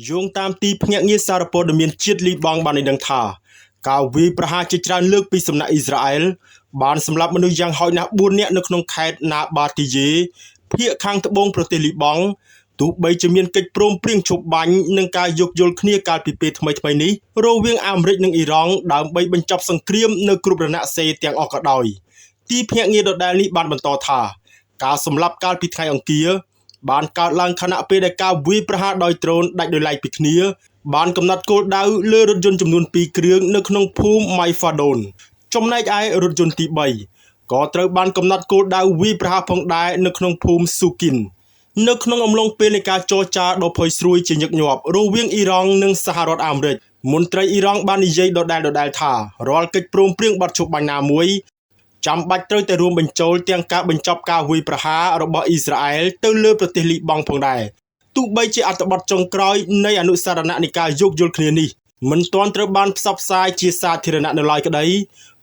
យោងតាមទីភ្នាក់ងារសារព័ត៌មានជាតិលីបង់បានដឹងថាការវាយប្រហារជាច្រើនលើកពីសំណាក់អ៊ីស្រាអែលបានសម្លាប់មនុស្សយ៉ាងហោចណាស់4នាក់នៅក្នុងខេត្តណាបាទីយេភាគខាងត្បូងប្រទេសលីបង់ទោះបីជាមានកិច្ចព្រមព្រៀងឈប់បាញ់និងការយោគយល់គ្នាកាលពីពេលថ្មីៗនេះរវាងអាមេរិកនិងអ៊ីរ៉ង់ដើម្បីបញ្ចប់សង្គ្រាមនៅគ្រប់រណសេរីទាំងអស់ក៏ដោយទីភ្នាក់ងារដដែលនេះបានបន្តថាការសម្លាប់កាលពីថ្ងៃអង្គារបានកើតឡើងខណៈពេលដែលការវាយប្រហារដោយដ្រូនដាច់ដោយឡែកពីគ្នាបានកំណត់គោលដៅលើរថយន្តចំនួន2គ្រឿងនៅក្នុងភូមិម៉ៃហ្វាដូនចំណែកឯរថយន្តទី3ក៏ត្រូវបានកំណត់គោលដៅវាយប្រហារផងដែរនៅក្នុងភូមិស៊ូគីននៅក្នុងអំឡុងពេលនៃការចរចាដ៏ផុយស្រួយជាញឹកញាប់រវាងអ៊ីរ៉ង់និងសហរដ្ឋអាមេរិកមន្ត្រីអ៊ីរ៉ង់បាននិយាយដដែលថារាល់កិច្ចព្រមព្រៀងបាត់ឈប់បាញ់ណាមួយចាំបាច់ត្រូវតែរួមបញ្ចូលទាំងការបញ្ចប់ការវាយប្រហាររបស់អ៊ីស្រាអែលទៅលើប្រទេសលីបង់ផងដែរទោះបីជាអត្ថបទចុងក្រោយនៃអនុសារណៈនៃការយោគយល់គ្នានេះមិនទាន់ត្រូវបានផ្សព្វផ្សាយជាសាធារណៈនៅឡើយក្តី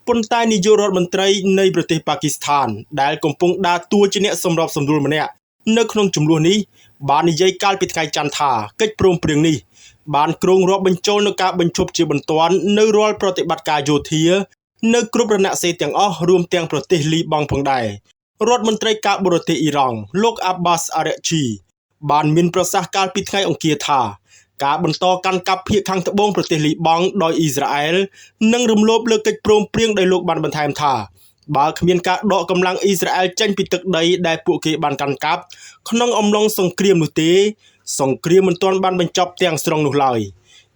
ប៉ុន្តែនាយករដ្ឋមន្ត្រីនៃប្រទេសប៉ាគីស្ថានដែលកំពុងដើរតួជាអ្នកសម្របសម្រួលម្នាក់នៅក្នុងចំនួននេះបាននិយាយកាលពីថ្ងៃច័ន្ទថាកិច្ចព្រមព្រៀងនេះបានគ្រោងរាប់បញ្ចូលនូវការបញ្ឈប់ជាបន្ទាន់នៅរាល់ប្រតិបត្តិការយោធានៅគ្រប់រណសេរីទាំងអស់រួមទាំងប្រទេសលីបង់ផងដែររដ្ឋមន្ត្រីការបរទេសអ៊ីរ៉ង់លោកអាប់បាសអារ៉ាជីបានមានប្រសាសន៍កាលពីថ្ងៃអង្គារថាការបន្តកាន់កាប់ភាគខាងត្បូងប្រទេសលីបង់ដោយអ៊ីស្រាអែលនឹងរំលោភលើកិច្ចព្រមព្រៀងដោយលោកបានបន្ថែមថាបើគ្មានការដកកម្លាំងអ៊ីស្រាអែលចេញពីទឹកដីដែលពួកគេបានកាន់កាប់ក្នុងអំឡុងសង្គ្រាមនោះទេសង្គ្រាមមិនទាន់បានបញ្ចប់ទាំងស្រុងនោះឡើយ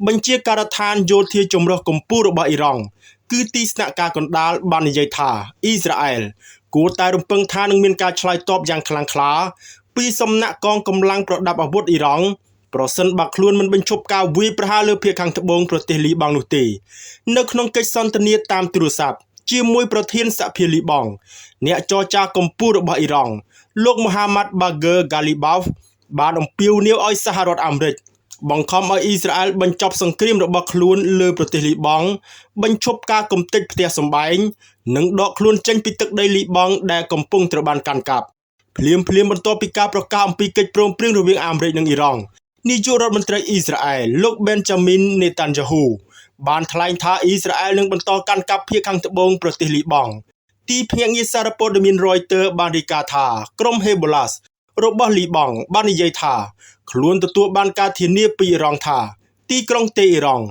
បញ្ជាការដ្ឋានយោធាចម្រុះកម្ពុជារបស់អ៊ីរ៉ង់គឺទីស្នាក់ការកណ្ដាលបាននិយាយថាអ៊ីស្រាអែលគួរតែរំពឹងថានឹងមានការឆ្លើយតបយ៉ាងខ្លាំងក្លាពីសំណាក់កងកម្លាំងប្រដាប់អាវុធអ៊ីរ៉ង់ប្រសិនបើខ្លួនមិនបញ្ឈប់ការវាយប្រហារលើភាគខាងត្បូងប្រទេសលីបង់នោះទេនៅក្នុងកិច្ចសន្ទនាតាមទូរស័ព្ទជាមួយប្រធានសហភាពលីបង់អ្នកចរចាកម្ពុជារបស់អ៊ីរ៉ង់លោកមូហាម៉ាត់បាហ្គើហ្គាលីបោវបានអំពាវនាវឲ្យសហរដ្ឋអាមេរិកបង្ខំឲ្យអ៊ីស្រាអែលបញ្ចប់សង្គ្រាមរបស់ខ្លួនលើប្រទេសលីបង់បញ្ឈប់ការកំទេចផ្ទះសម្បែងនិងដកខ្លួនចេញពីទឹកដីលីបង់ដែលកំពុងត្រូវបានកាន់កាប់ភ្លាមបន្ទាប់ពីការប្រកាសអំពីកិច្ចព្រមព្រៀងរវាងអាមេរិកនិងអ៊ីរ៉ង់នាយករដ្ឋមន្ត្រីអ៊ីស្រាអែលលោកប៊ែនចាមីននេតាន់យ៉ាហ៊ូបានថ្លែងថាអ៊ីស្រាអែលនឹងបន្តកាន់កាប់ភាគខាងត្បូងប្រទេសលីបង់ទីភ្នាក់ងារសារព័ត៌មាន Reuters បានរាយការណ៍ថាក្រុម Hezbollah របស់លីបង់បាននិយាយថាខ្លួនទទួលបានការធានាពីអ៊ីរ៉ង់ថាទីក្រុងតេហឺរ៉ង់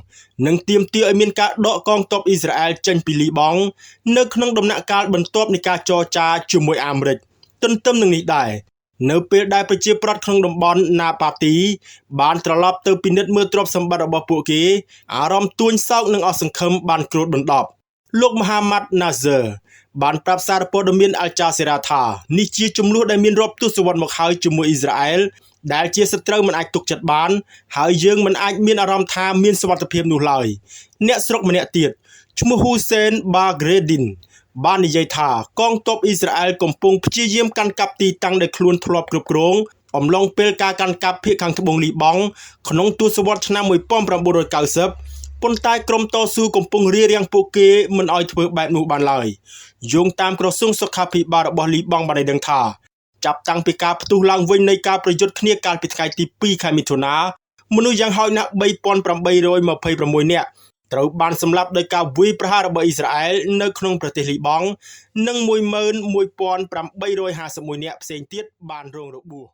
នឹងទាមទារឲ្យមានការដកកងទ័ពអ៊ីស្រាអែលចេញពីលីបង់នៅក្នុងដំណាក់កាលបន្ទាប់នៃការចរចាជាមួយអាមេរិកទន្ទឹមនឹងនេះដែរនៅពេលដែលប្រជាប្រដ្ឋក្នុងតំបន់ណាប៉ាទីបានត្រឡប់ទៅពិនិត្យមើលទ្រព្យសម្បត្តិរបស់ពួកគេអារម្មណ៍ទួញសោកនិងអស់សង្ឃឹមបានគ្របដណ្ដប់លោកមូហាម៉ាត់ណាហ្សឺបានប្រាប់សារព័ត៌មានអាល់ចាសេរ៉ាថានេះជាចំនួនដែលមានរាប់ទសវត្សរ៍មកហើយជាមួយអ៊ីស្រាអែលដែលជាសត្រូវមិនអាចទុកចិត្តបានហើយយើងមិនអាចមានអារម្មណ៍ថាមានសុវត្ថិភាពនោះឡើយអ្នកស្រុកម្នាក់ទៀតឈ្មោះហ៊ូសែនបាហ្គ្រេឌីនបាននិយាយថាកងទ័ពអ៊ីស្រាអែលកំពុងព្យាយាមកាន់កាប់ទីតាំងដែលខ្លួនធ្លាប់គ្រប់គ្រងអំឡុងពេលការកាន់កាប់ភាគខាងត្បូងលីបង់ក្នុងទសវត្សរ៍ឆ្នាំ1990ប៉ុន្តែក្រុមតស៊ូកំពុងរារាំងពួកគេមិនឲ្យធ្វើបែបនោះបានឡើយយោងតាមក្រសួងសុខាភិបាលរបស់លីបង់បានដឹងថាចាប់តាំងពីការផ្ទុះឡើងវិញនៃការប្រយុទ្ធគ្នាកាលពីថ្ងៃទី2ខែមិថុនាមនុស្សយ៉ាងហោចណាស់3826នាក់ត្រូវបានសម្លាប់ដោយការវាយប្រហាររបស់អ៊ីស្រាអែលនៅក្នុងប្រទេសលីបង់និង11851នាក់ផ្សេងទៀតបានរងរបួស